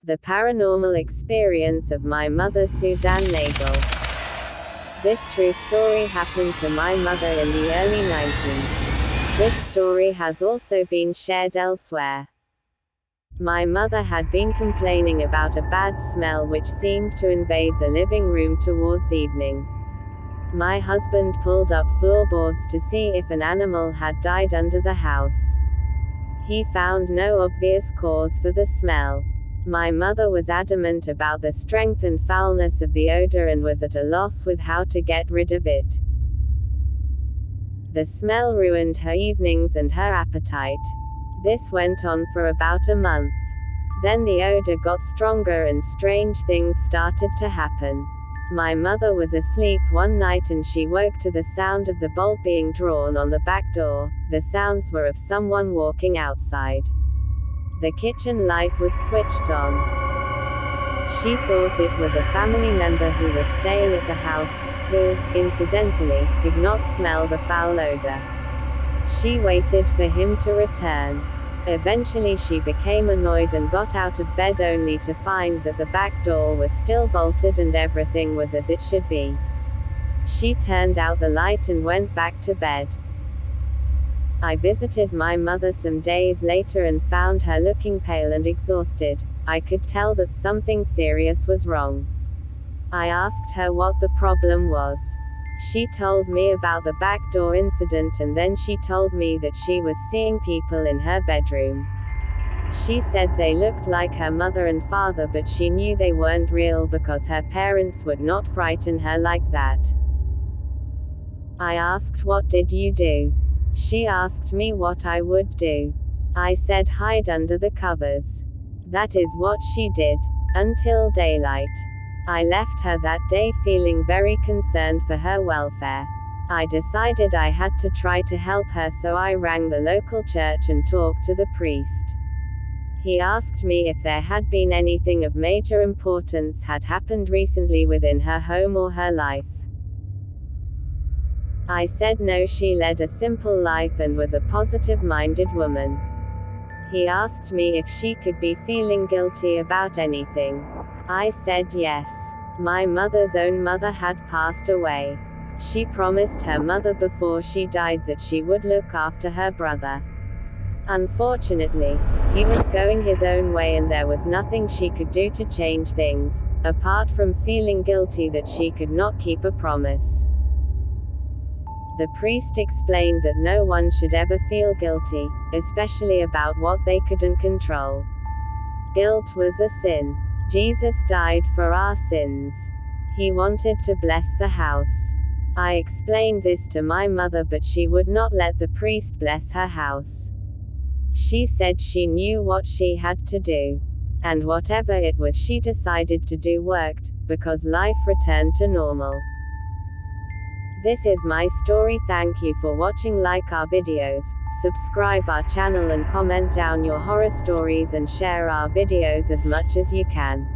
The paranormal experience of my mother Suzanne Nagel. This true story happened to my mother in the early 90s. This story has also been shared elsewhere. My mother had been complaining about a bad smell which seemed to invade the living room towards evening. My husband pulled up floorboards to see if an animal had died under the house. He found no obvious cause for the smell. My mother was adamant about the strength and foulness of the odor and was at a loss with how to get rid of it. The smell ruined her evenings and her appetite. This went on for about a month. Then the odor got stronger and strange things started to happen. My mother was asleep one night and she woke to the sound of the bolt being drawn on the back door. The sounds were of someone walking outside. The kitchen light was switched on. She thought it was a family member who was staying at the house, who, incidentally, could not smell the foul odor. She waited for him to return. Eventually she became annoyed and got out of bed only to find that the back door was still bolted and everything was as it should be. She turned out the light and went back to bed. I visited my mother some days later and found her looking pale and exhausted. I could tell that something serious was wrong. I asked her what the problem was. She told me about the back door incident and then she told me that she was seeing people in her bedroom. She said they looked like her mother and father, but she knew they weren't real because her parents would not frighten her like that. I asked, "What did you do?" She asked me what I would do. I said, "Hide under the covers." That is what she did. Until daylight. I left her that day feeling very concerned for her welfare. I decided I had to try to help her, so I rang the local church and talked to the priest. He asked me if there had been anything of major importance had happened recently within her home or her life. I said no, she led a simple life and was a positive-minded woman. He asked me if she could be feeling guilty about anything. I said yes. My mother's own mother had passed away. She promised her mother before she died that she would look after her brother. Unfortunately, he was going his own way and there was nothing she could do to change things, apart from feeling guilty that she could not keep a promise. The priest explained that no one should ever feel guilty, especially about what they couldn't control. Guilt was a sin. Jesus died for our sins. He wanted to bless the house. I explained this to my mother, but she would not let the priest bless her house. She said she knew what she had to do. And whatever it was she decided to do worked, because life returned to normal. This is my story. Thank you for watching. Like our videos, subscribe our channel and comment down your horror stories and share our videos as much as you can.